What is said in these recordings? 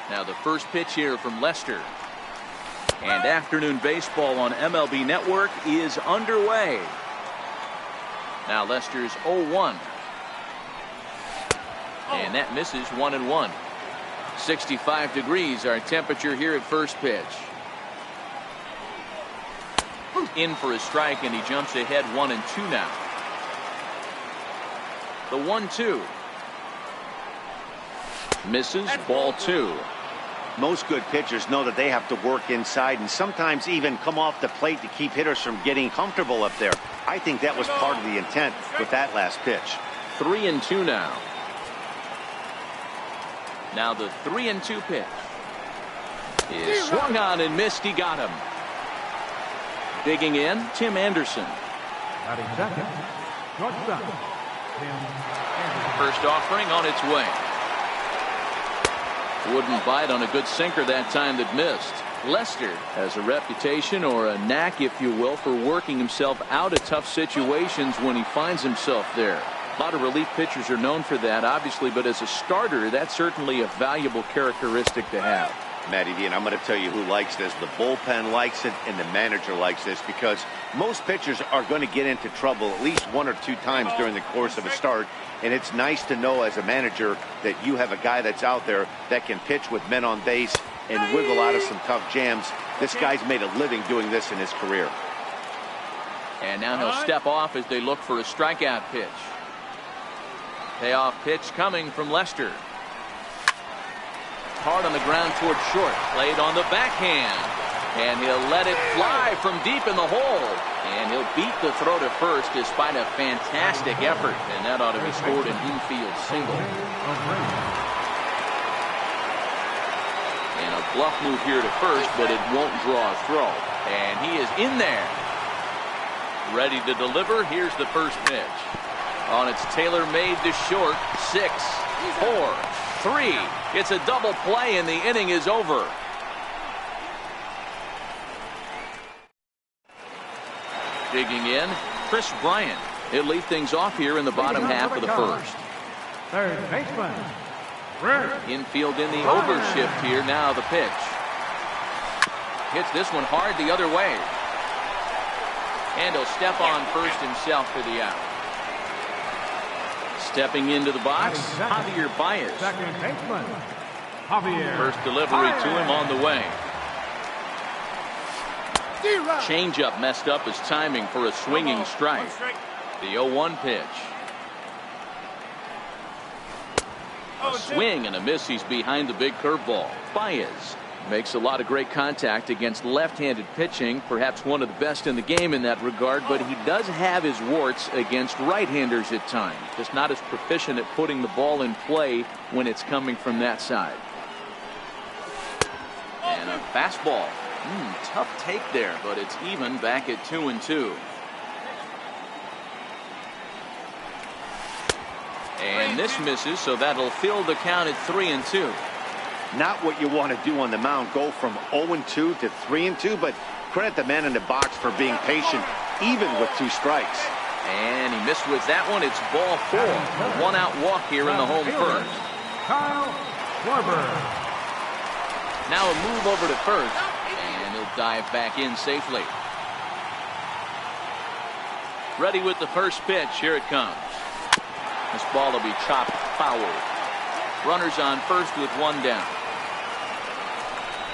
Now the first pitch here from Lester. And afternoon baseball on MLB Network is underway. Now Lester's 0-1. And that misses 1-1. 65 degrees our temperature here at first pitch. In for a strike, and he jumps ahead 1-2 now. The 1-2. Misses, ball 2. Most good pitchers know that they have to work inside and sometimes even come off the plate to keep hitters from getting comfortable up there. I think that was part of the intent with that last pitch. 3-2 now. Now the 3-2 pitch is swung on and missed. He got him. Digging in, Tim Anderson. First offering on its way. Wouldn't bite on a good sinker that time that missed. Lester has a reputation, or a knack if you will, for working himself out of tough situations when he finds himself there. A lot of relief pitchers are known for that, obviously, but as a starter, that's certainly a valuable characteristic to have. Matty D, and I'm going to tell you who likes this. The bullpen likes it, and the manager likes this, because most pitchers are going to get into trouble at least 1 or 2 times during the course of a start, and it's nice to know as a manager that you have a guy that's out there that can pitch with men on base and wiggle out of some tough jams. This guy's made a living doing this in his career. And now he'll step off as they look for a strikeout pitch. Payoff pitch coming from Lester. Hard on the ground toward short. Played on the backhand. And he'll let it fly from deep in the hole. And he'll beat the throw to first despite a fantastic effort. And that ought to be scored an infield single. And a bluff move here to first, but it won't draw a throw. And he is in there. Ready to deliver. Here's the first pitch. On its tailor-made to short. 6, 4, 3. It's a double play, and the inning is over. Digging in, Chris Bryant. He'll lead things off here in the bottom half of the first. Third baseman. Infield in the overshift here. Now the pitch. Hits this one hard the other way. And he'll step on first himself for the out. Stepping into the box, Javier Baez. Second baseman. Javier. First delivery to him on the way. Changeup messed up his timing for a swinging strike. The 0-1 pitch. A swing and a miss. He's behind the big curveball. Baez makes a lot of great contact against left-handed pitching, perhaps one of the best in the game in that regard, but he does have his warts against right-handers at times. Just not as proficient at putting the ball in play when it's coming from that side. And a fastball. Tough take there, but it's even back at 2-2. And this misses, so that'll fill the count at 3-2. Not what you want to do on the mound, go from 0-2 to 3-2, but credit the man in the box for being patient, even with 2 strikes. And he missed with that one. It's ball 4. A 1-out walk here in the home first. Kyle Schwarber. Now a move over to first, and he'll dive back in safely. Ready with the first pitch. Here it comes. This ball will be chopped foul. Runners on first with 1 down.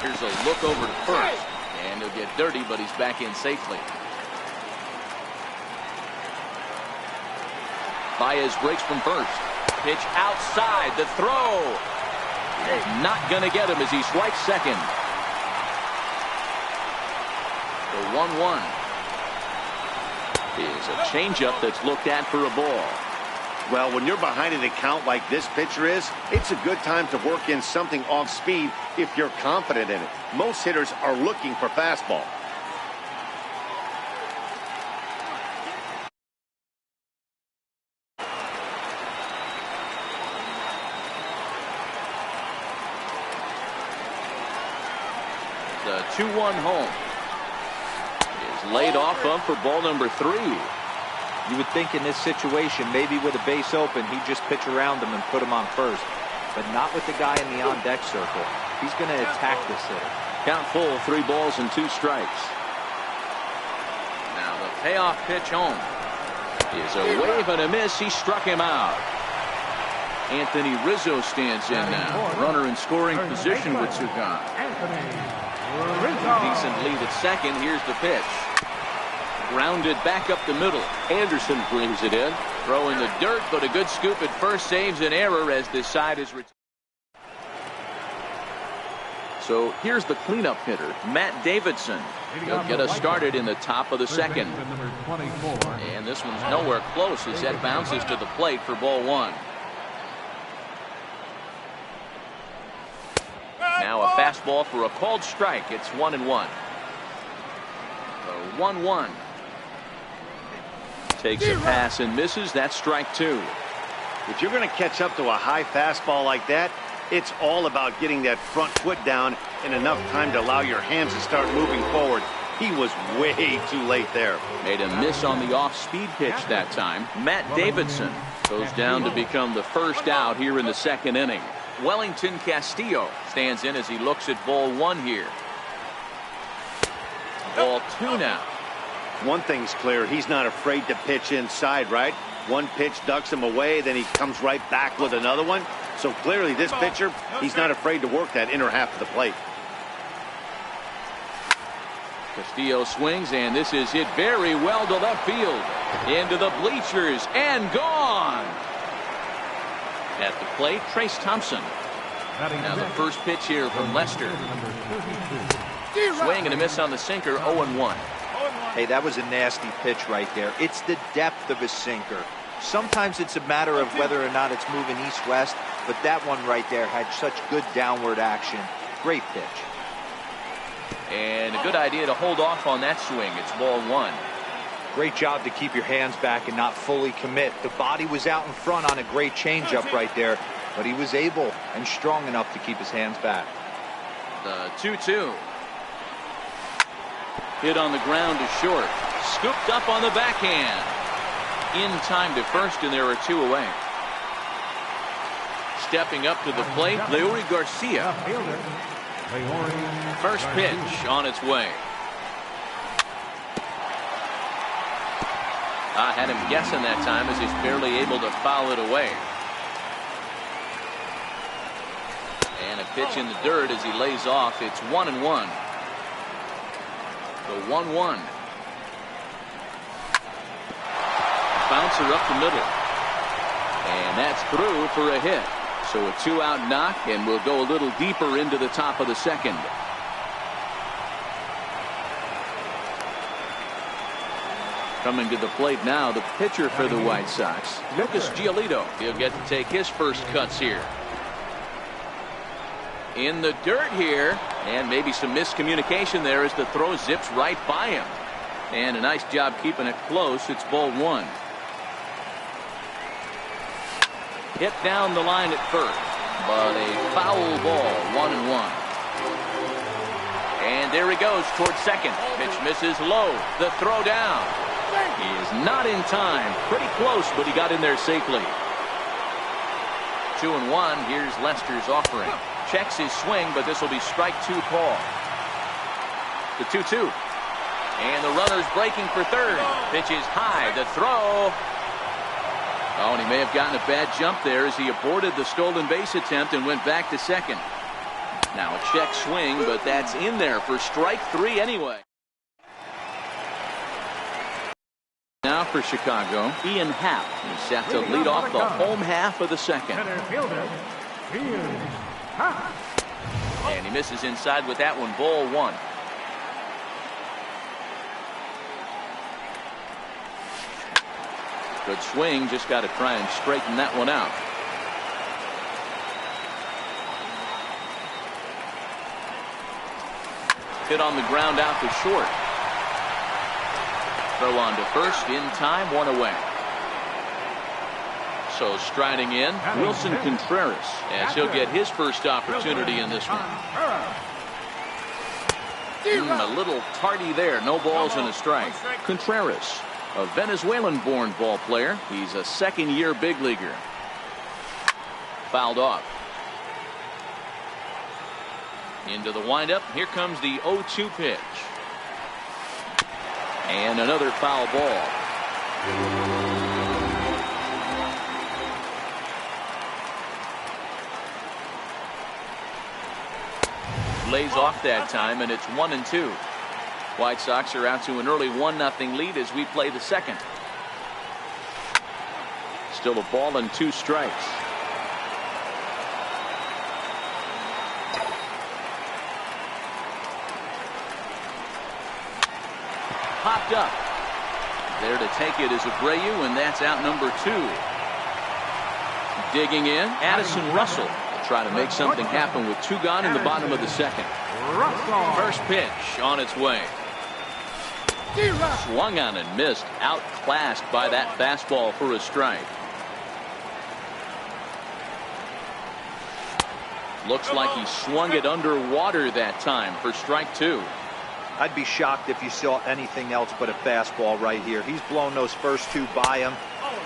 Here's a look over to first, and he'll get dirty, but he's back in safely. Baez breaks from first. Pitch outside. The throw is not going to get him as he swipes second. The 1-1 is a changeup that's looked at for a ball. Well, when you're behind an account like this pitcher is, it's a good time to work in something off speed if you're confident in it. Most hitters are looking for fastball. The 2-1 home is laid off of for ball number 3. You would think in this situation, maybe with a base open, he'd just pitch around him and put him on first. But not with the guy in the on-deck circle. He's going to attack this hitter. Count full, 3 balls and 2 strikes. Now the payoff pitch home is a wave and a miss. He struck him out. Anthony Rizzo stands in now. Runner in scoring position with Sugan. Decent lead at second. Here's the pitch. Grounded back up the middle. Anderson brings it in. Throw in the dirt, but a good scoop at first saves an error as this side is retired. So here's the cleanup hitter, Matt Davidson. He'll get us started in the top of the second. And this one's nowhere close as that bounces to the plate for ball 1. Now a fastball for a called strike. It's 1-1. The 1-1. Takes a pass and misses. That's strike 2. If you're going to catch up to a high fastball like that, it's all about getting that front foot down in enough time to allow your hands to start moving forward. He was way too late there. Made a miss on the off-speed pitch that time. Matt Davidson goes down to become the first out here in the second inning. Wellington Castillo stands in as he looks at ball 1 here. Ball 2 now. One thing's clear, he's not afraid to pitch inside, right? One pitch ducks him away, then he comes right back with another one. So clearly this pitcher, he's not afraid to work that inner half of the plate. Castillo swings, and this is hit very well to left field. Into the bleachers, and gone. At the plate, Trace Thompson. Now the first pitch here from Lester. Swing and a miss on the sinker, 0-1. Hey, that was a nasty pitch right there. It's the depth of a sinker. Sometimes it's a matter of whether or not it's moving east-west, but that one right there had such good downward action. Great pitch. And a good idea to hold off on that swing. It's ball 1. Great job to keep your hands back and not fully commit. The body was out in front on a great changeup right there, but he was able and strong enough to keep his hands back. The 2-2. Hit on the ground to short. Scooped up on the backhand. In time to first, and there are 2 away. Stepping up to the plate, Leury Garcia. First pitch on its way. I had him guessing that time as he's barely able to foul it away. And a pitch in the dirt as he lays off. It's 1-1. The 1-1. Bouncer up the middle. And that's through for a hit. So a 2-out knock, and we'll go a little deeper into the top of the second. Coming to the plate now, the pitcher for the White Sox, Lucas Giolito. He'll get to take his first cuts here. In the dirt here, and maybe some miscommunication there as the throw zips right by him. And a nice job keeping it close. It's ball 1. Hit down the line at first, but a foul ball, 1-1. And there he goes towards second. Pitch misses low. The throw down. He is not in time. Pretty close, but he got in there safely. 2-1. Here's Lester's offering. Checks his swing, but this will be strike 2 call. The 2-2. And the runner's breaking for third. Pitch is high. The throw. Oh, and he may have gotten a bad jump there as he aborted the stolen base attempt and went back to second. Now a check swing, but that's in there for strike 3 anyway. Now for Chicago, Ian Happ is set to lead off the home half of the second. And he misses inside with that one, ball 1. Good swing, just got to try and straighten that one out. Hit on the ground out to short. Throw on to first, in time, 1 away. So striding in, Wilson Contreras, as he'll get his first opportunity in this one. A little tardy there, no balls and a strike. Contreras, a Venezuelan-born ball player. He's a second-year big leaguer. Fouled off. Into the windup. Here comes the 0-2 pitch. And another foul ball. Lays off that time, and it's 1-2. White Sox are out to an early 1-0 lead as we play the second. Still a ball and 2 strikes. Popped up. There to take it is Abreu, and that's out number 2. Digging in, Addison Russell. Try to make something happen with 2 gone in the bottom of the second. First pitch on its way. Swung on and missed. Outclassed by that fastball for a strike. Looks like he swung it underwater that time for strike 2. I'd be shocked if you saw anything else but a fastball right here. He's blown those first 2 by him.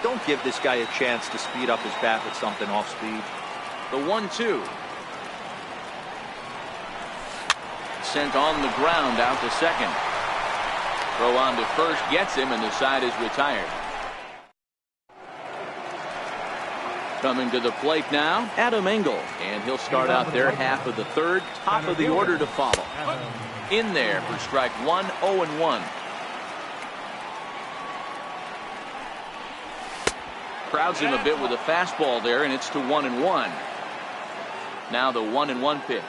Don't give this guy a chance to speed up his bat with something off speed. The 1-2. Sent on the ground out to second. Throw on to first gets him, and the side is retired. Coming to the plate now, Adam Engel, and he'll start out there half of the third, top of the order to follow. In there for strike 1, 0-1. Crowds him a bit with a fastball there, and it's to 1-1. Now the 1-1 pitch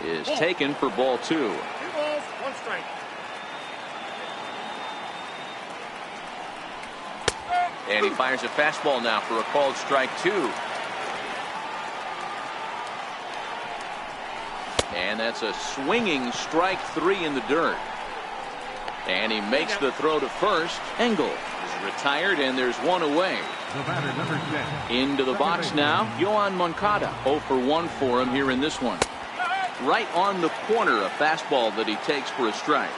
is taken for ball 2. 2 balls, 1 strike. And he fires a fastball now for a called strike 2. And that's a swinging strike 3 in the dirt. And he makes the throw to first. Engel is retired, and there's 1 away. Into the box now, Yohan Moncada. 0 for 1 for him here in this one. Right on the corner, a fastball that he takes for a strike.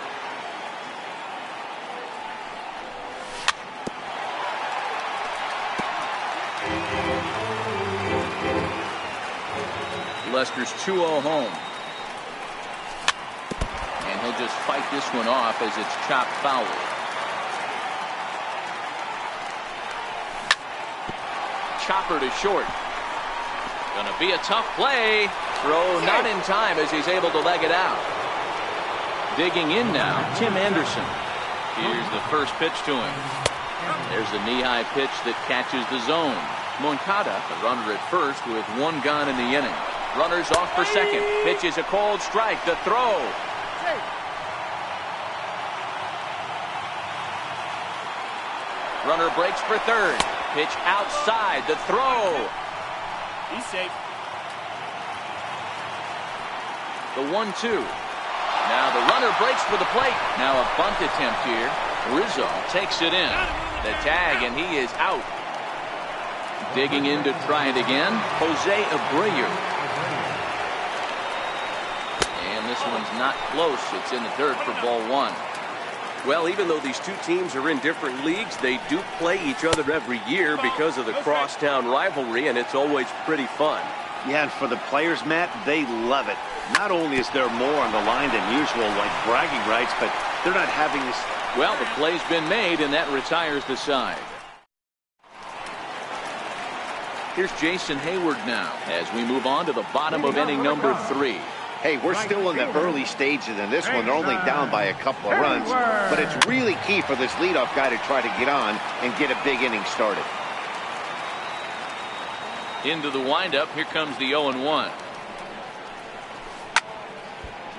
Lester's 2-0 home. And he'll just fight this one off as it's chopped foul. Chopper to short. Gonna be a tough play. Throw not in time as he's able to leg it out. Digging in now, Tim Anderson. Here's the first pitch to him. There's a knee-high pitch that catches the zone. Moncada, the runner at first with 1 gone in the inning. Runners off for second. Pitch is a cold strike. The throw. Runner breaks for third. Pitch outside. The throw. He's safe. The 1-2. Now the runner breaks for the plate. Now a bunt attempt here. Rizzo takes it in. The tag, and he is out. Digging in to try it again, Jose Abreu. And this one's not close. It's in the dirt for ball 1. Well, even though these 2 teams are in different leagues, they do play each other every year because of the crosstown rivalry, and it's always pretty fun. Yeah, and for the players, Matt, they love it. Not only is there more on the line than usual, like bragging rights, but they're not having this. Well, the play's been made, and that retires the side. Here's Jason Hayward now as we move on to the bottom of inning number 3. Hey, we're still in the early stages in this one. They're only down by a couple of runs, but it's really key for this leadoff guy to try to get on and get a big inning started. Into the windup, here comes the 0-1.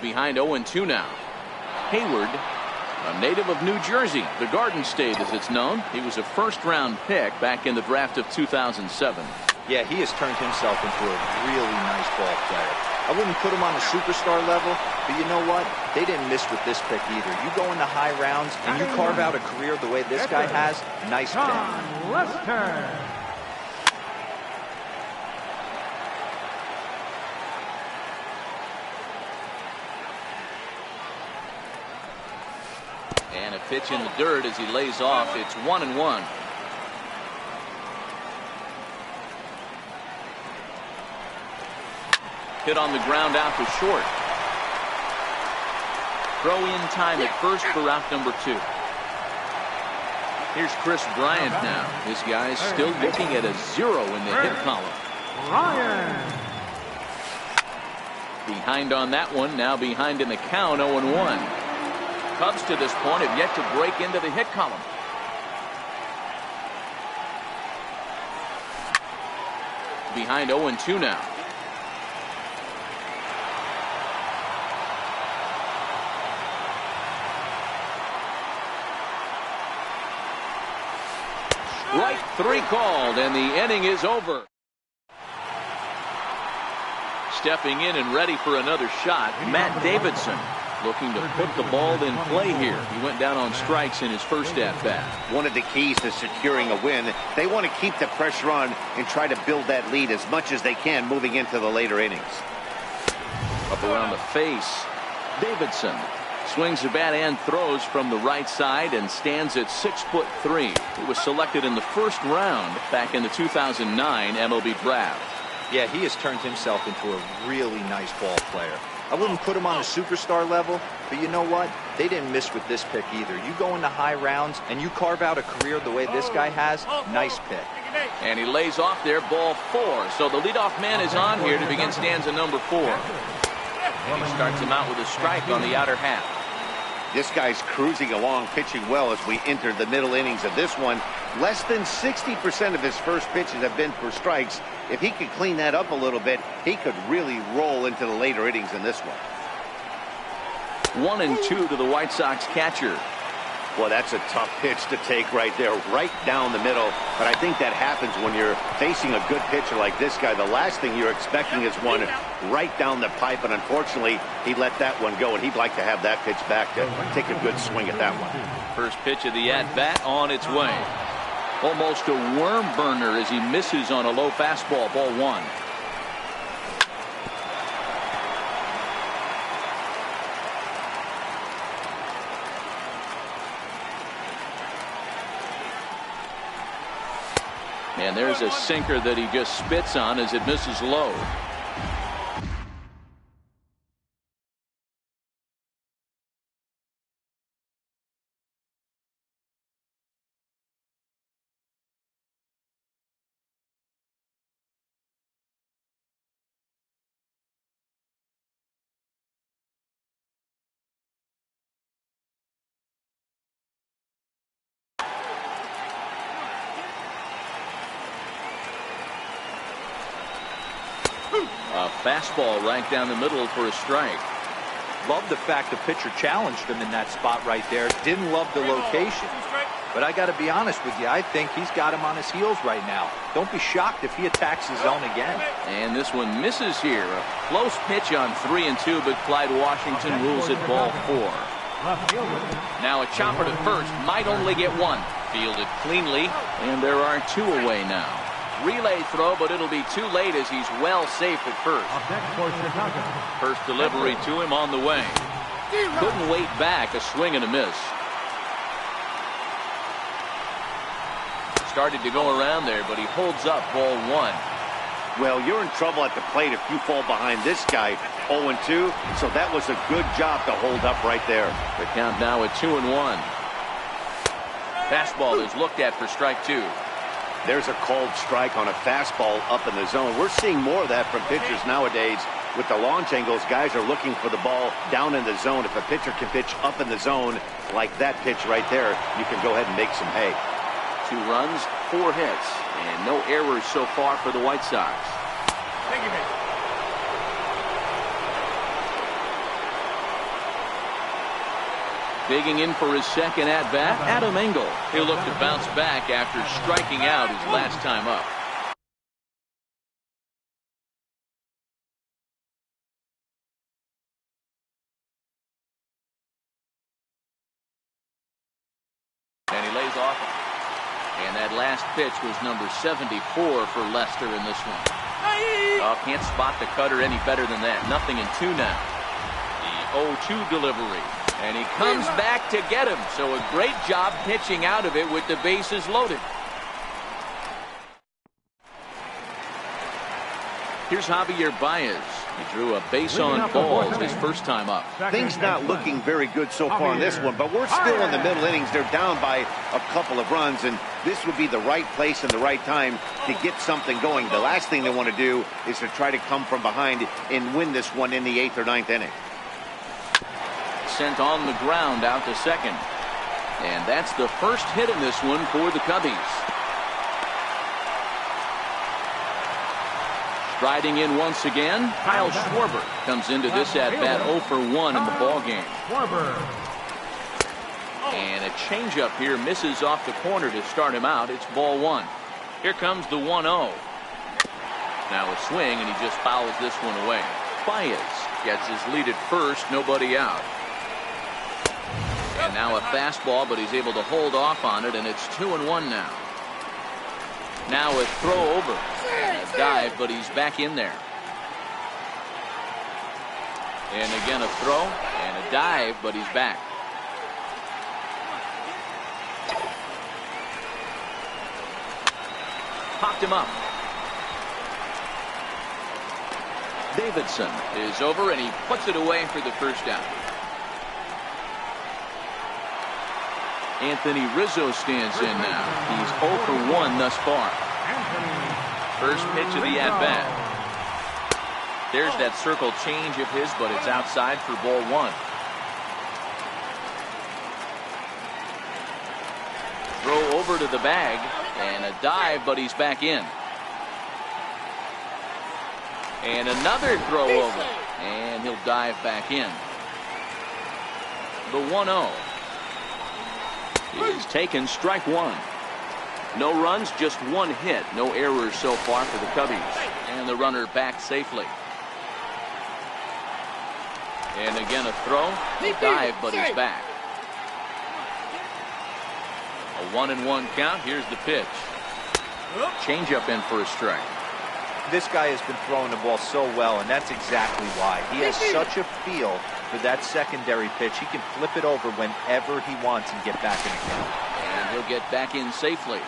Behind 0-2 now. Hayward, a native of New Jersey, the Garden State as it's known. He was a first-round pick back in the draft of 2007. Yeah, he has turned himself into a really nice ball player. I wouldn't put him on a superstar level, but you know what? They didn't miss with this pick either. You go into high rounds and you carve out a career the way this guy has, nice pick. Lester. And a pitch in the dirt as he lays off. It's 1-1. Hit on the ground out to short. Throw in time at first for route number 2. Here's Chris Bryant now. This guy's still looking at a 0 in the hit column. Ryan. Behind on that one. Now behind in the count, 0-1. Cubs to this point have yet to break into the hit column. Behind 0-2 now. Right 3 called, and the inning is over. Stepping in and ready for another shot, Matt Davidson, looking to put the ball in play here. He went down on strikes in his first at-bat. One of the keys to securing a win, they want to keep the pressure on and try to build that lead as much as they can moving into the later innings. Up around the face, Davidson swings the bat and throws from the right side and stands at 6'3". He was selected in the first round back in the 2009 MLB draft. Yeah, he has turned himself into a really nice ball player. I wouldn't put him on a superstar level, but you know what? They didn't miss with this pick either. You go into high rounds and you carve out a career the way this guy has, nice pick. And he lays off there, ball 4. So the leadoff man is on here to begin stanza number 4. And he starts him out with a strike on the outer half. This guy's cruising along, pitching well as we enter the middle innings of this one. Less than 60% of his first pitches have been for strikes. If he could clean that up a little bit, he could really roll into the later innings in this one. 1-2 to the White Sox catcher. Well, that's a tough pitch to take right there, right down the middle. But I think that happens when you're facing a good pitcher like this guy. The last thing you're expecting is one right down the pipe, and unfortunately, he let that one go, and he'd like to have that pitch back to take a good swing at that one. First pitch of the at-bat on its way. Almost a worm burner as he misses on a low fastball, ball 1. And there's a sinker that he just spits on as it misses low. A fastball right down the middle for a strike. Love the fact the pitcher challenged him in that spot right there. Didn't love the location. But I got to be honest with you, I think he's got him on his heels right now. Don't be shocked if he attacks his zone again. And this one misses here. A close pitch on 3-2, but Clyde Washington rules it ball 4. Now a chopper to first, might only get 1. Fielded cleanly, and there are 2 away now. Relay throw, but it'll be too late as he's well safe at first. First delivery to him on the way. Couldn't wait back, a swing and a miss. Started to go around there, but he holds up ball 1. Well, you're in trouble at the plate if you fall behind this guy 0-2, so that was a good job to hold up right there. The count now at 2-1. Fastball is looked at for strike 2. There's a called strike on a fastball up in the zone. We're seeing more of that from pitchers nowadays. With the launch angles, guys are looking for the ball down in the zone. If a pitcher can pitch up in the zone like that pitch right there, you can go ahead and make some hay. 2 runs, 4 hits, and no errors so far for the White Sox. Thank you, man. Digging in for his second at-bat, Adam Engel. He'll look to bounce back after striking out his last time up. And he lays off. And that last pitch was number 74 for Lester in this one. Oh, can't spot the cutter any better than that. Nothing in 2 now. The 0-2 delivery. And he comes back to get him. So a great job pitching out of it with the bases loaded. Here's Javier Baez. He drew a base on balls his first time up. Things not looking very good so far in this one, but we're still in the middle innings. They're down by a couple of runs, and this would be the right place and the right time to get something going. The last thing they want to do is to try to come from behind and win this one in the 8th or 9th inning. Sent on the ground out to second. And that's the first hit in this one for the Cubbies. Striding in once again, Kyle Schwarber comes into this at-bat 0 for 1 in the ballgame. And a changeup here misses off the corner to start him out. It's ball 1. Here comes the 1-0. Now a swing, and he just fouls this one away. Baez gets his lead at first, nobody out. And now a fastball, but he's able to hold off on it, and it's 2-1 now. Now a throw over and a dive, but he's back in there. And again a throw and a dive, but he's back. Popped him up. Davidson is over, and he puts it away for the first out. Anthony Rizzo stands in now. He's 0 for 1 thus far. First pitch of the at-bat. There's that circle change of his, but it's outside for ball 1. Throw over to the bag and a dive, but he's back in. And another throw over, and he'll dive back in. The 1-0 is taken, strike 1. No runs, just 1 hit. No errors so far for the Cubbies. And the runner back safely. And again a throw, a dive, but he's back. A 1-1 count. Here's the pitch. Changeup in for a strike. This guy has been throwing the ball so well, and that's exactly why. He has such a feel for that secondary pitch. He can flip it over whenever he wants and get back in the count. And he'll get back in safely.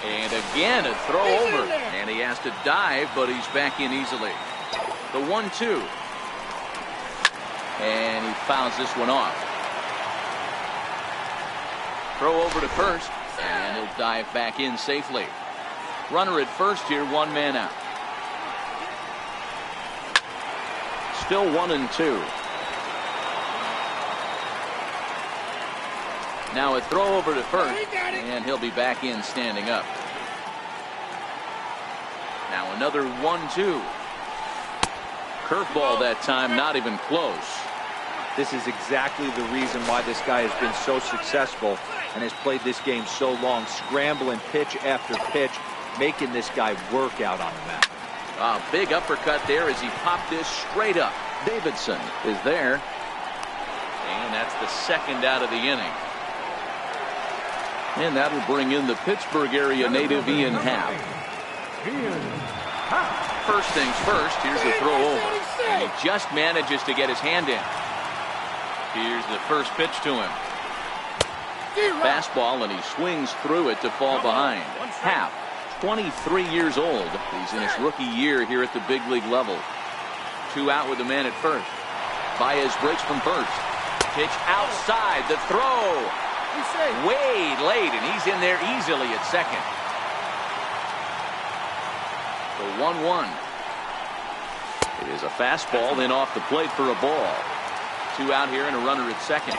And again a throw over, and he has to dive, but he's back in easily. The 1-2, and he fouls this one off. Throw over to first, and he'll dive back in safely. Runner at first here, 1 man out. Still 1-2. Now a throw over to first, and he'll be back in standing up. Now another 1-2. Curveball that time, not even close. This is exactly the reason why this guy has been so successful and has played this game so long, scrambling pitch after pitch, making this guy work out on the mat. A big uppercut there as he popped this straight up. Davidson is there, and that's the second out of the inning. And that'll bring in the Pittsburgh area native Ian Happ. First things first, here's the throw over, and he just manages to get his hand in. Here's the first pitch to him. Fastball, and he swings through it to fall behind. Happ, 23 years old. He's in his rookie year here at the big league level. 2 out with the man at first. Baez breaks from first. Pitch outside, the throw. Way late, and he's in there easily at second. The 1-1. It is a fastball in off the plate for a ball. 2 out here and a runner at second.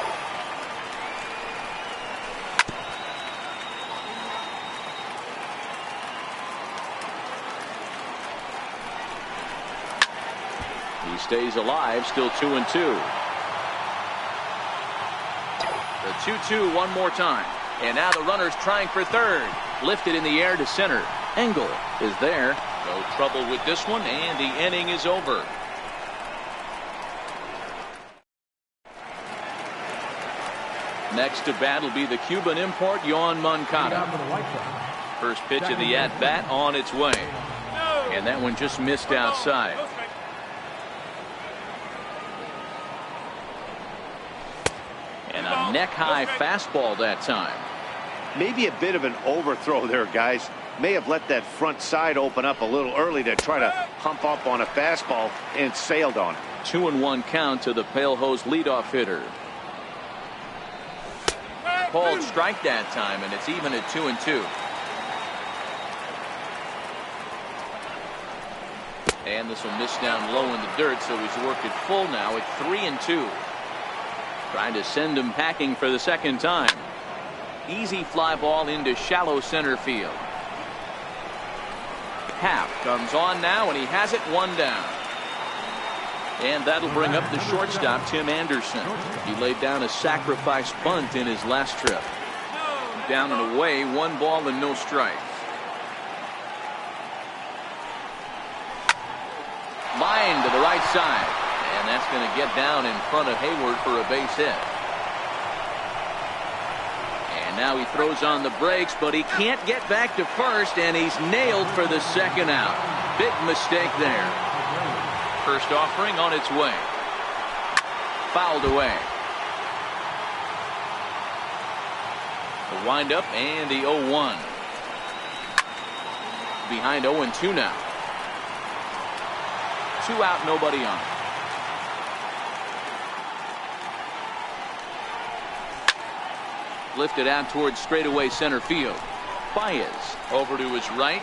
He stays alive, still 2-2. The 2-2 one more time. And now the runner's trying for third. Lifted in the air to center. Engel is there. No trouble with this one, and the inning is over. Next to bat will be the Cuban import, Yoan Moncada. First pitch of the at-bat on its way. And that one just missed outside. And a neck-high fastball that time. Maybe a bit of an overthrow there, guys. may have let that front side open up a little early to try to hump up on a fastball and sailed on it. 2-1 count to the Pale Hose leadoff hitter. Called strike that time, and it's even at 2-2. And this will miss down low in the dirt, so he's worked it full now at 3-2. Trying to send him packing for the second time. Easy fly ball into shallow center field. Happ comes on now, and he has it one down. And that'll bring up the shortstop, Tim Anderson. He laid down a sacrifice bunt in his last trip. Down and away, 1 ball and no strikes. Line to the right side. And that's going to get down in front of Hayward for a base hit. And now he throws on the brakes, but he can't get back to first, and he's nailed for the second out. Big mistake there. First offering on its way. Fouled away. The windup and the 0-1. Behind 0-2 now. 2 out, nobody on. Lifted out towards straightaway center field. Baez over to his right.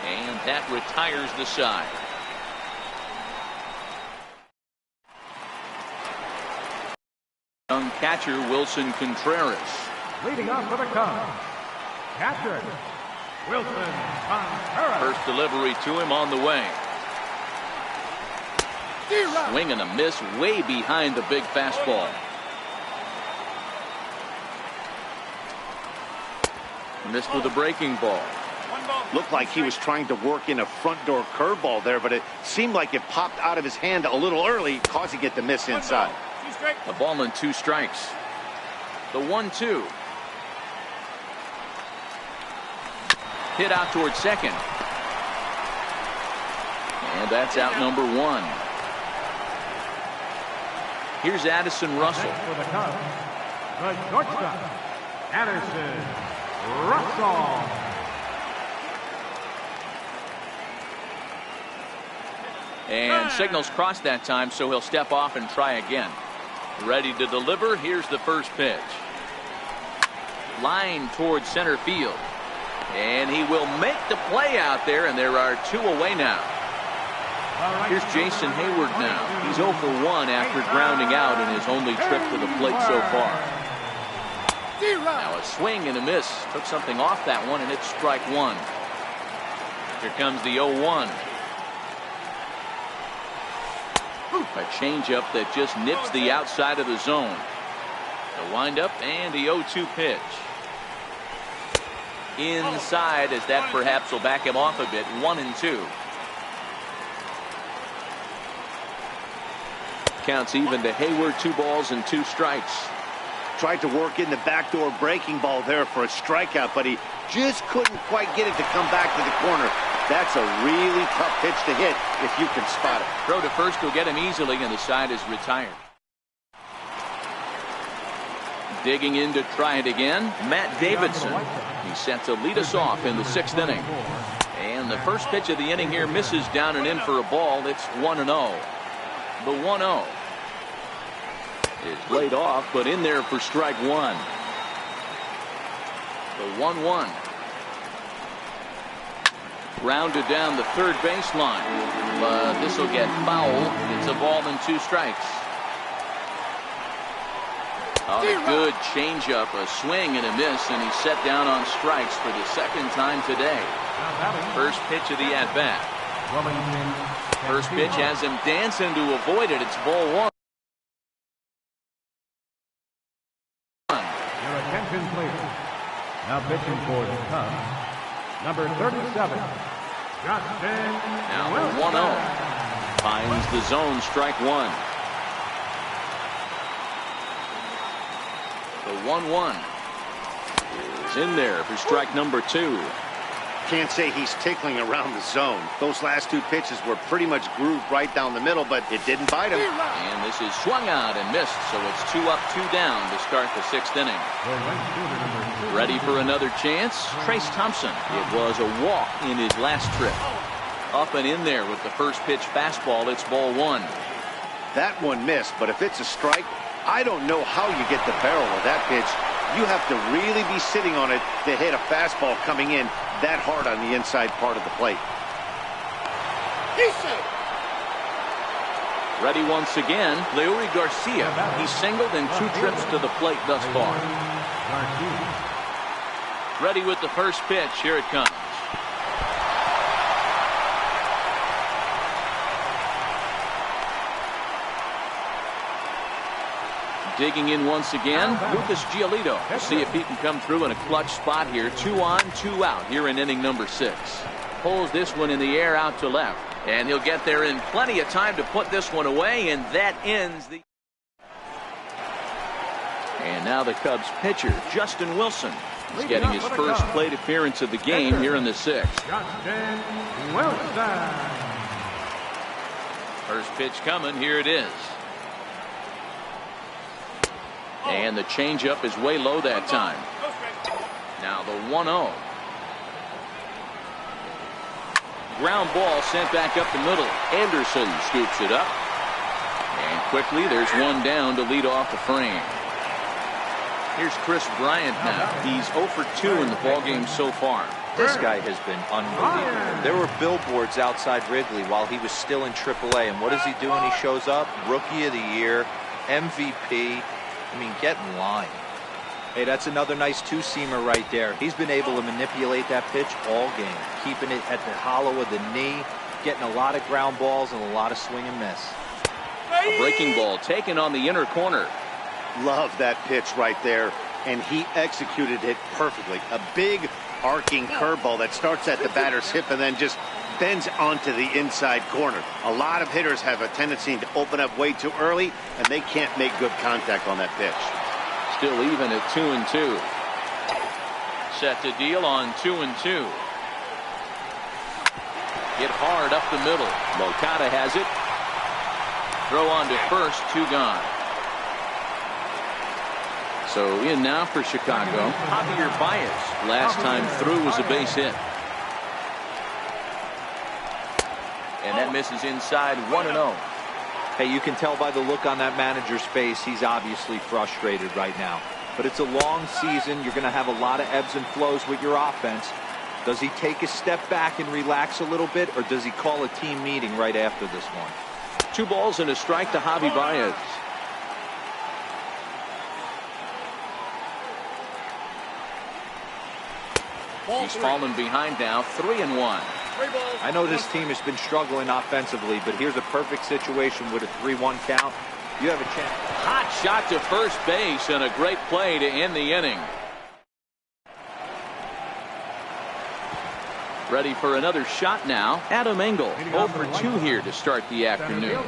And that retires the side. Young catcher Wilson Contreras. Leading off for the Cubs, catcher Wilson Contreras. First delivery to him on the way. Swing and a miss way behind the big fastball. Missed with a breaking ball. Looked like he was trying to work in a front door curveball there, but it seemed like it popped out of his hand a little early, causing it to miss inside. A ball and 2 strikes. The 1-2. Hit out towards second. And that's out number 1. Here's Addison Russell. For the Cubs, the shortstop, Addison Russell. And signals crossed that time, so he'll step off and try again. Ready to deliver. Here's the first pitch. Line towards center field. And he will make the play out there, and there are 2 away now. Here's Jason Hayward now. He's 0 for 1 after grounding out in his only trip to the plate so far. Now a swing and a miss. Took something off that one, and it's strike 1. Here comes the 0-1. A changeup that just nips the outside of the zone. The windup and the 0-2 pitch. Inside, as that perhaps will back him off a bit. 1-2. Counts even to Hayward. 2 balls and 2 strikes. Tried to work in the backdoor breaking ball there for a strikeout, but he just couldn't quite get it to come back to the corner. That's a really tough pitch to hit if you can spot it. Throw to first will get him easily, and the side is retired. Digging in to try it again, Matt Davidson. He's set to lead us off in the 6th inning. And the first pitch of the inning here misses down and in for a ball. It's 1-0. The 1-0 is laid off, but in there for strike 1. The 1-1. Rounded down the third baseline, but this will get foul. It's a ball and 2 strikes. A good changeup, a swing and a miss, and he's set down on strikes for the second time today. First pitch of the at-bat. First pitch has him dancing to avoid it. It's ball 1. Your attention, please. Now pitching for the Cubs, number 37, Justin Now Wilson. 1-0. Finds the zone, strike 1. The 1-1 is in there for strike number 2. Can't say he's tickling around the zone. Those last two pitches were pretty much grooved right down the middle, but it didn't bite him. And this is swung out and missed, so it's 2 up, 2 down to start the 6th inning. Ready for another chance? Trace Thompson. It was a walk in his last trip. Up and in there with the first pitch fastball. It's ball 1. That one missed, but if it's a strike, I don't know how you get the barrel of that pitch. You have to really be sitting on it to hit a fastball coming in that hard on the inside part of the plate. He's safe. Ready once again, Leury Garcia. He singled in 2 trips to the plate thus far. Ready with the first pitch. Here it comes. Digging in once again, Lucas Giolito. We'll see if he can come through in a clutch spot here. 2 on, 2 out here in inning number 6. Pulls this one in the air out to left. And he'll get there in plenty of time to put this one away, and that ends the... And now the Cubs pitcher, Justin Wilson. He's getting his first plate appearance of the game here in the 6th. Justin Wilson. First pitch coming. Here it is. And the changeup is way low that time. Now the 1-0. Ground ball sent back up the middle. Anderson scoops it up. And quickly there's one down to lead off the frame. Here's Chris Bryant now. He's 0 for 2 in the ballgame so far. This guy has been unbelievable. There were billboards outside Wrigley while he was still in AAA. And what does he do when he shows up? Rookie of the Year, MVP. I mean, get in line. Hey, that's another nice 2-seamer right there. He's been able to manipulate that pitch all game, keeping it at the hollow of the knee, getting a lot of ground balls and a lot of swing and miss. A breaking ball taken on the inner corner. Love that pitch right there, and he executed it perfectly. A big arcing curveball that starts at the batter's hip and then just bends onto the inside corner. A lot of hitters have a tendency to open up way too early, and they can't make good contact on that pitch. Still even at 2-2. Set to deal on 2-2. Hit hard up the middle. Moncada has it. Throw on to first. 2 gone. So in now for Chicago, Javier Baez. Last time through was a base hit. And that misses inside. 1-0. Hey, you can tell by the look on that manager's face, he's obviously frustrated right now. But it's a long season. You're going to have a lot of ebbs and flows with your offense. Does he take a step back and relax a little bit, or does he call a team meeting right after this one? 2 balls and a strike to Javi Baez. He's fallen behind now. 3-1. I know this team has been struggling offensively, but here's a perfect situation with a 3-1 count. You have a chance. Hot shot to first base and a great play to end the inning. Ready for another shot now. Adam Engel 0 for 2 here to start the afternoon.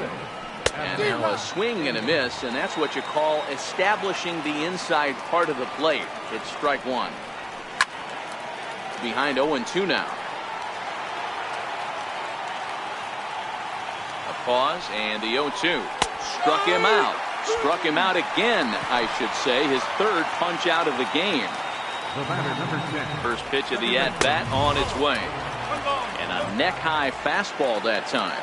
And now a swing and a miss, and that's what you call establishing the inside part of the plate. It's strike 1. Behind 0-2 now. A pause and the 0-2. Struck him out. Struck him out again, I should say. His 3rd punch out of the game. First pitch of the at-bat on its way. And a neck-high fastball that time.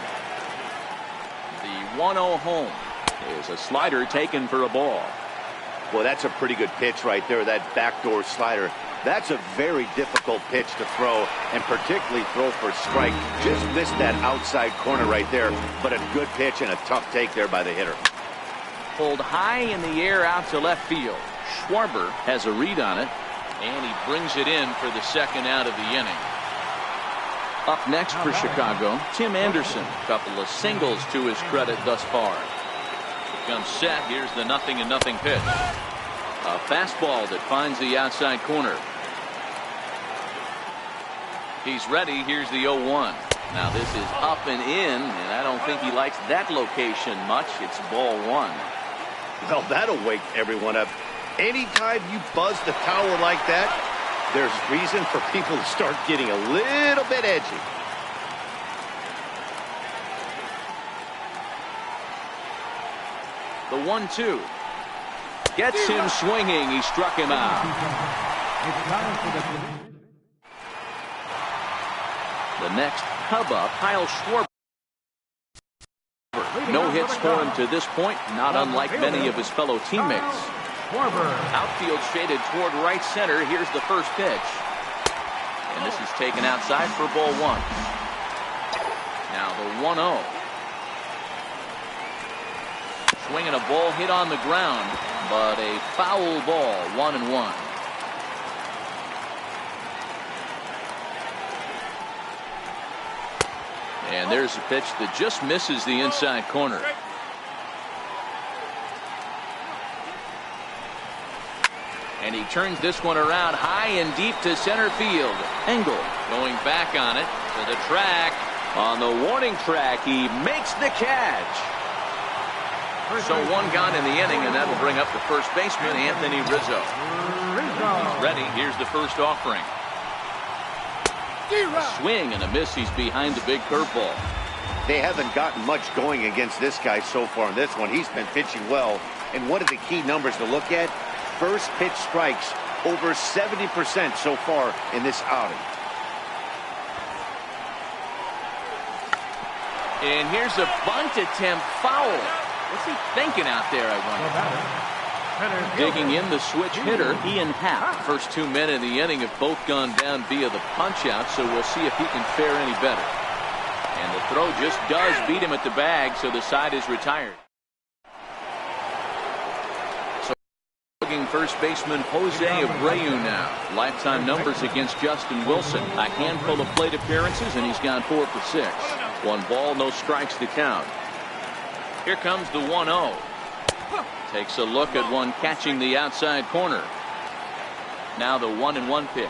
The 1-0 home is a slider taken for a ball. Well, that's a pretty good pitch right there, that backdoor slider. That's a very difficult pitch to throw, and particularly throw for a strike. Just missed that outside corner right there, but a good pitch and a tough take there by the hitter. Pulled high in the air out to left field. Schwarber has a read on it, and he brings it in for the 2nd out of the inning. Up next for Chicago, Tim Anderson. Couple of singles to his credit thus far. Comes set. Here's the 0-0 pitch. A fastball that finds the outside corner. He's ready. Here's the 0-1. Now this is up and in, and I don't think he likes that location much. It's ball 1. Well, that'll wake everyone up. Anytime you buzz the tower like that, there's reason for people to start getting a little bit edgy. The 1-2. Gets him swinging. He struck him out. The next Cub-up, Kyle Schwarber. No hits for him to this point, not unlike many of his fellow teammates. Outfield shaded toward right center. Here's the first pitch. And this is taken outside for ball 1. Now the 1-0. Swinging a ball hit on the ground, but a foul ball, 1-1. And there's a pitch that just misses the inside corner. And he turns this one around high and deep to center field. Engel going back on it to the track. On the warning track, he makes the catch. So 1 gone in the inning, and that'll bring up the first baseman, Anthony Rizzo. He's ready. Here's the first offering. A swing and a miss. He's behind the big curveball. They haven't gotten much going against this guy so far in this one. He's been pitching well. And what are the key numbers to look at? First pitch strikes, over 70% so far in this outing. And here's a bunt attempt, foul. What's he thinking out there, I wonder? Digging in the switch hitter, Ian Happ. First 2 men in the inning have both gone down via the punch-out, so we'll see if he can fare any better. And the throw just does beat him at the bag, so the side is retired. So looking first baseman Jose Abreu now. Lifetime numbers against Justin Wilson. A handful of plate appearances, and he's gone 4 for 6. 1 ball, no strikes to count. Here comes the 1-0. Takes a look at one catching the outside corner. Now the 1-1 pitch.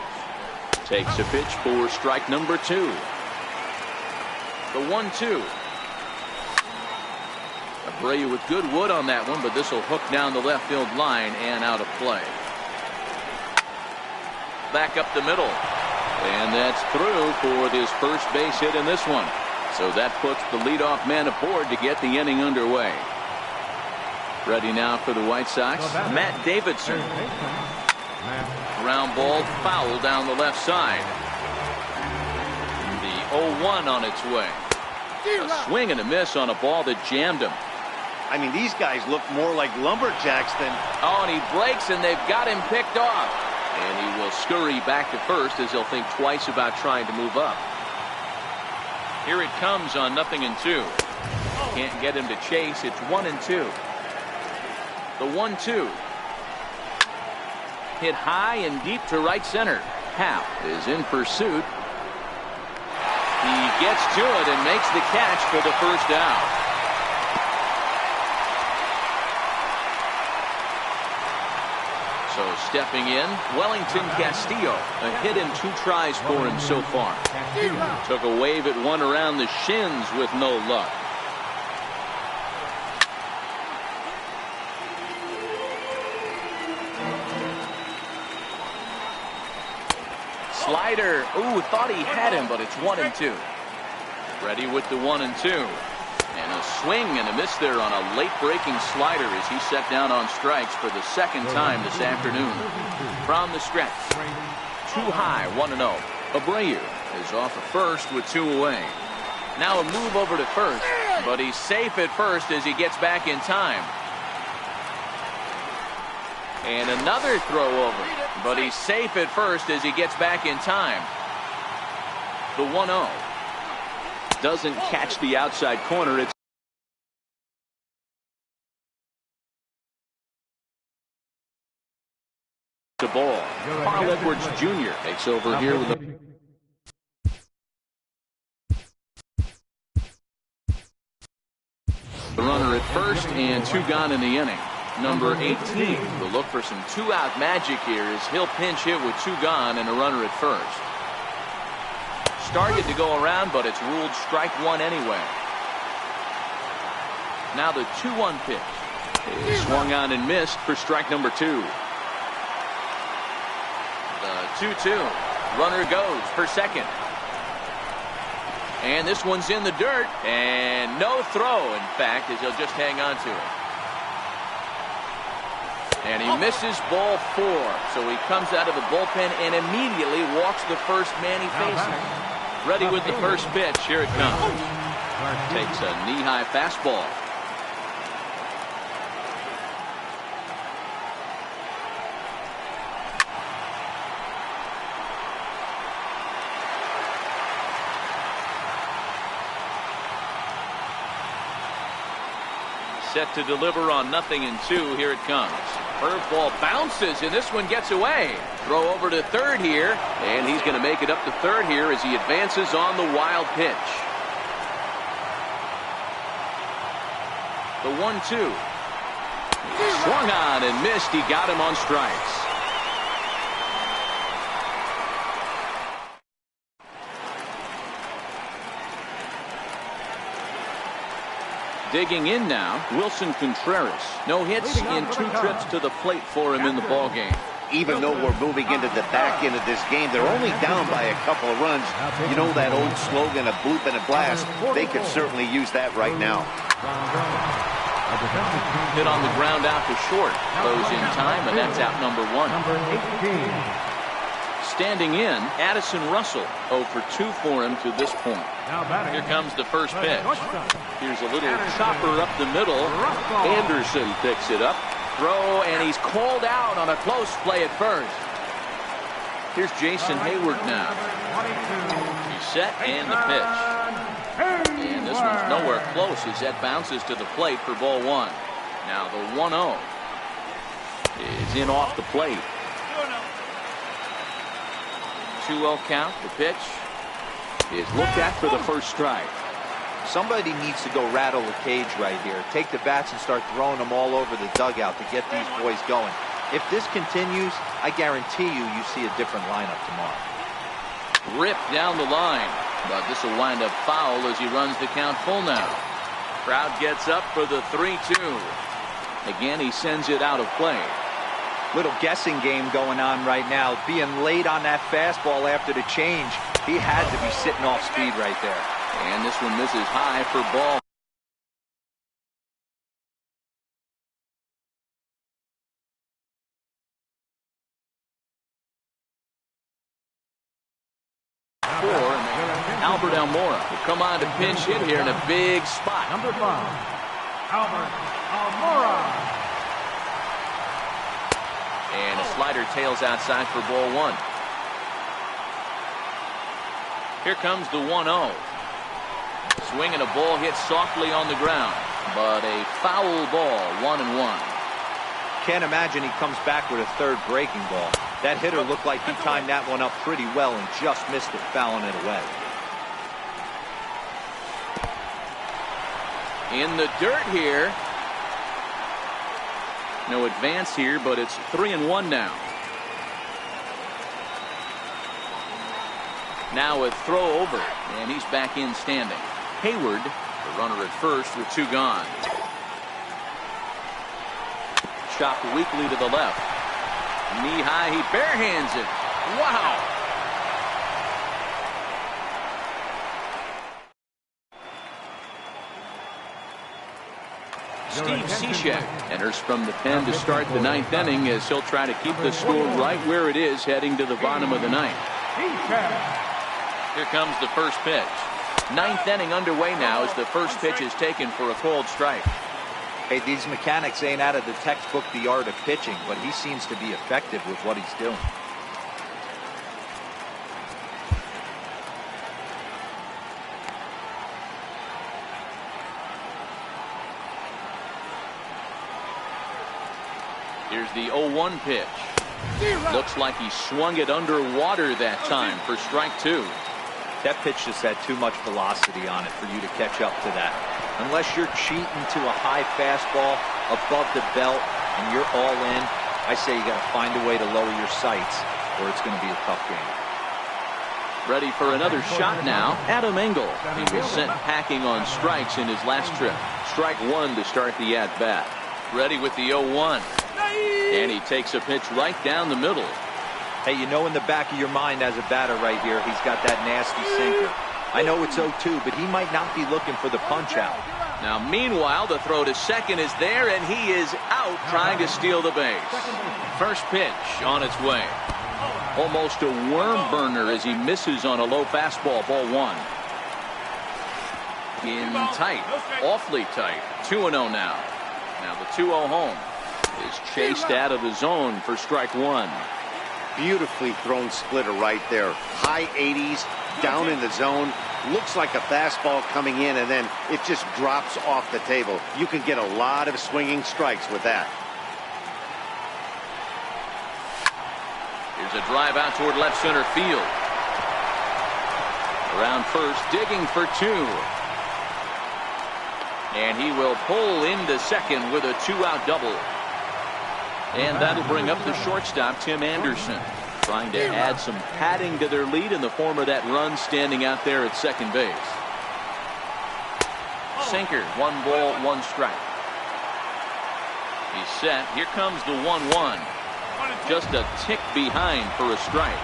Takes a pitch for strike number 2. The 1-2. Abreu with good wood on that one, but this will hook down the left field line and out of play. Back up the middle. And that's through for this first base hit in this one. So that puts the leadoff man aboard to get the inning underway. Ready now for the White Sox, Matt Davidson. Ground ball foul down the left side. The 0-1 on its way. A swing and a miss on a ball that jammed him. I mean, these guys look more like lumberjacks than... Oh, and he breaks, and they've got him picked off. And he will scurry back to first as he'll think twice about trying to move up. Here it comes on 0-2. Can't get him to chase. It's 1-2. The 1-2. Hit high and deep to right center. Happ is in pursuit. He gets to it and makes the catch for the first out. So stepping in, Wellington Castillo. A hit in 2 tries for him so far. Took a wave at one around the shins with no luck. Slider. Ooh, thought he had him, but it's 1-2. Ready with the 1-2. And a swing and a miss there on a late breaking slider as he set down on strikes for the second time this afternoon. From the stretch. Too high, 1-0. Abreu is off at first with 2 away. Now a move over to first, but he's safe at first as he gets back in time. And another throw over, but he's safe at first as he gets back in time. The 1-0. Doesn't catch the outside corner. It's a ball. Carl Edwards Jr. takes over here with the runner at first and 2 gone in the inning. Number 18 will look for some 2-out magic here as he'll pinch hit with 2 gone and a runner at first. Started to go around, but it's ruled strike 1 anyway. Now the 2-1 pitch is swung on and missed for strike number 2. The 2-2. Runner goes for second. And this one's in the dirt. And no throw, in fact, as he'll just hang on to it. And he misses ball 4. So he comes out of the bullpen and immediately walks the first man he faces. Ready with the first pitch. Here it comes. Takes a knee-high fastball. Set to deliver on 0-2. Here it comes. Curveball bounces, and this one gets away. Throw over to third here, and he's going to make it up to third here as he advances on the wild pitch. The 1-2. Swung on and missed. He got him on strikes. Digging in now, Wilson Contreras. No hits in 2 trips to the plate for him in the ballgame. Even though we're moving into the back end of this game, they're only down by a couple of runs. You know that old slogan, a bloop and a blast? They could certainly use that right now. Hit on the ground out to short. Goes in time, and that's out number 1. Number 18. Standing in, Addison Russell. 0 for 2 for him to this point. Here comes the first pitch. Here's a little chopper up the middle. Anderson picks it up. Throw, and he's called out on a close play at first. Here's Jason Hayward now. He's set, and the pitch. And this one's nowhere close as that bounces to the plate for ball 1. Now the 1-0 is in off the plate. 2-0 count. The pitch is looked at for the first strike. Somebody needs to go rattle the cage right here. Take the bats and start throwing them all over the dugout to get these boys going. If this continues, I guarantee you see a different lineup tomorrow. Ripped down the line, but this will wind up foul as he runs the count full now. Crowd gets up for the 3-2. Again, he sends it out of play. Little guessing game going on right now. Being late on that fastball after the change. He had to be sitting off speed right there. And this one misses high for ball. Albert Almora will come on to pinch hit here in a big spot. Number 5, Albert Almora. And a slider tails outside for ball 1. Here comes the 1-0. Swing and a ball hit softly on the ground, but a foul ball, 1-1. Can't imagine he comes back with a third breaking ball. That hitter looked like he timed that one up pretty well and just missed it, fouling it away. In the dirt here. No advance here, but it's 3-1 now. Now a throw over, and he's back in standing. Hayward, the runner at first with 2 gone. Chopped weakly to the left. Knee high, he barehands it. Wow. Steve Cishek enters from the pen to start the 9th inning as he'll try to keep the score right where it is heading to the bottom of the 9th. Here comes the first pitch. 9th inning underway now as the first pitch is taken for a called strike. Hey, these mechanics ain't out of the textbook The Art of Pitching, but he seems to be effective with what he's doing. Here's the 0-1 pitch. Looks like he swung it underwater that time for strike 2. That pitch just had too much velocity on it for you to catch up to that. Unless you're cheating to a high fastball above the belt and you're all in, I say you got to find a way to lower your sights or it's going to be a tough game. Ready for another shot now. Adam Engel. He was sent packing on strikes in his last trip. Strike 1 to start the at-bat. Ready with the 0-1. And he takes a pitch right down the middle. Hey, you know in the back of your mind as a batter right here, he's got that nasty sinker. I know it's 0-2, but he might not be looking for the punch out. Now, meanwhile, the throw to second is there, and he is out trying to steal the base. First pitch on its way. Almost a worm burner as he misses on a low fastball, ball one. In tight, awfully tight. 2-0 now. Now the 2-0 home is chased out of the zone for strike one. Beautifully thrown splitter right there. High 80s, down in the zone. Looks like a fastball coming in, and then it just drops off the table. You can get a lot of swinging strikes with that. Here's a drive out toward left center field. Around first, digging for two. And he will pull into second with a 2-out double. And that'll bring up the shortstop, Tim Anderson, trying to add some padding to their lead in the form of that run standing out there at second base. Sinker, 1 ball, 1 strike. He's set. Here comes the 1-1. Just a tick behind for a strike.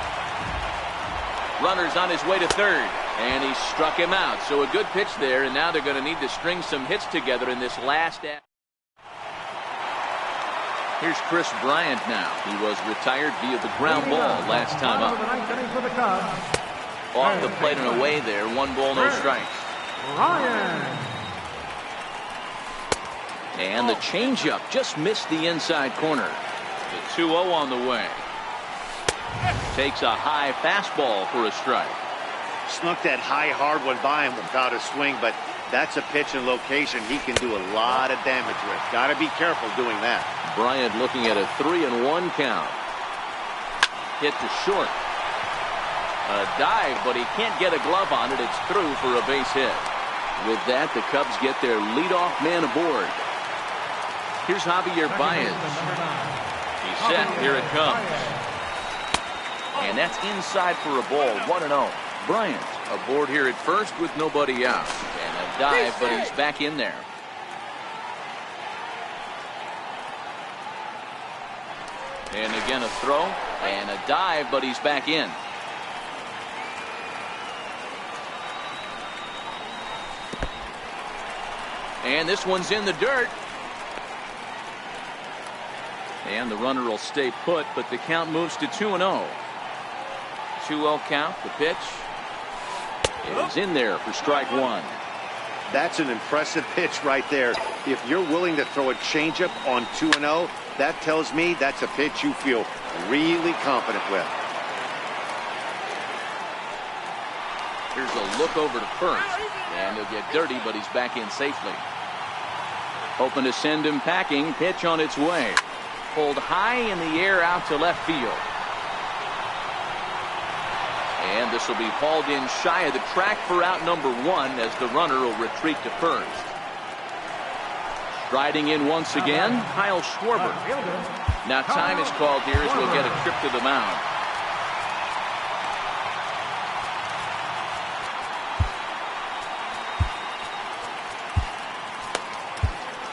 Runner's on his way to third, and he struck him out. So a good pitch there, and now they're going to need to string some hits together in this last. Here's Chris Bryant now. He was retired via the ground ball last time up. Off the plate and away there. 1 ball, no strikes. And the changeup just missed the inside corner. The 2-0 on the way. Takes a high fastball for a strike. Snuck that high hard one by him without a swing, but that's a pitch and location he can do a lot of damage with. Got to be careful doing that. Bryant looking at a 3-1 count. Hit to short. A dive, but he can't get a glove on it. It's through for a base hit. With that, the Cubs get their leadoff man aboard. Here's Javier Baez. He's set. Here it comes. And that's inside for a ball. 1-0. Bryant aboard here at first with nobody out. And a dive, but he's back in there. And again a throw and a dive, but he's back in. And this one's in the dirt. And the runner will stay put, but the count moves to 2-0. 2-0 count. The pitch is in there for strike one. That's an impressive pitch right there. If you're willing to throw a changeup on 2-0, that tells me that's a pitch you feel really confident with. Here's a look over to first, and he'll get dirty, but he's back in safely. Hoping to send him packing. Pitch on its way. Pulled high in the air out to left field. And this will be hauled in shy of the track for out number 1 as the runner will retreat to first. Riding in once again, Kyle Schwarber. Now time is called here as we'll get a trip to the mound.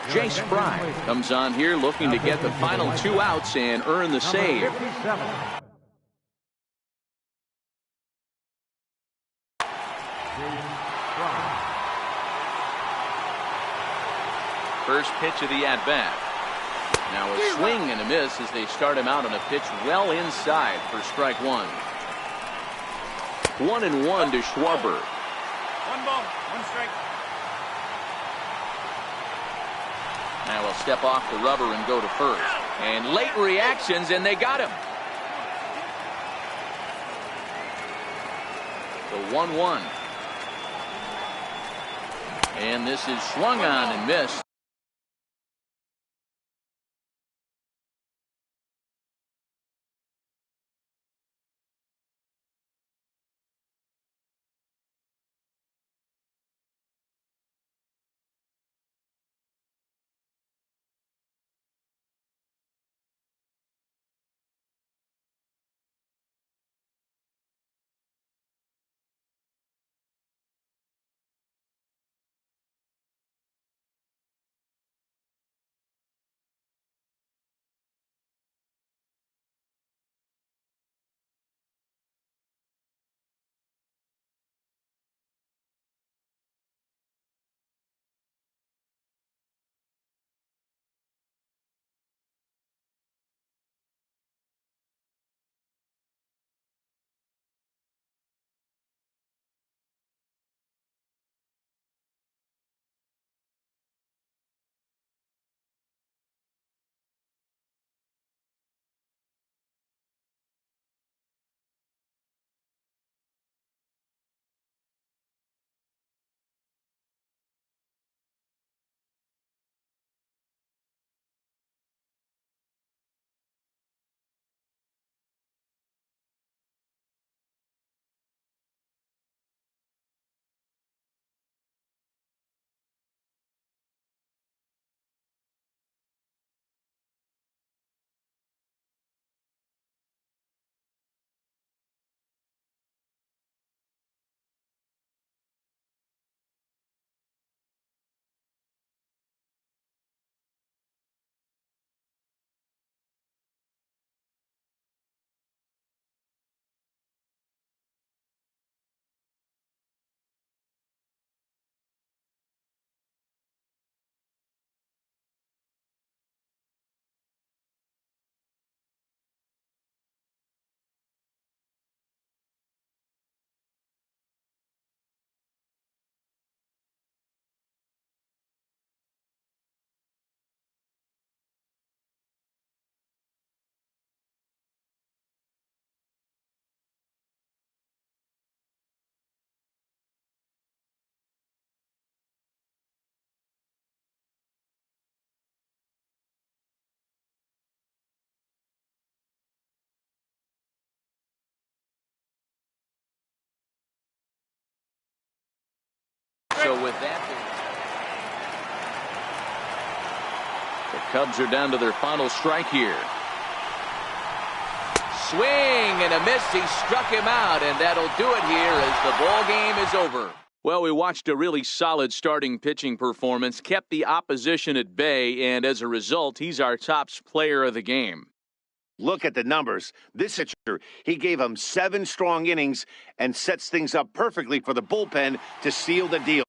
Jace Fry comes on here looking to get the final 2 outs and earn the save. First pitch of the at-bat. Now a swing and a miss as they start him out on a pitch well inside for strike one. 1-1 to Schwarber. 1 ball, 1 strike. Now he'll step off the rubber and go to first. And late reactions, and they got him. The 1-1. And this is swung on and missed. So with that, the Cubs are down to their final strike here. Swing and a miss. He struck him out, and that'll do it here as the ball game is over. Well, we watched a really solid starting pitching performance, kept the opposition at bay, and as a result, he's our top player of the game. Look at the numbers. This pitcher, he gave him 7 strong innings and sets things up perfectly for the bullpen to seal the deal.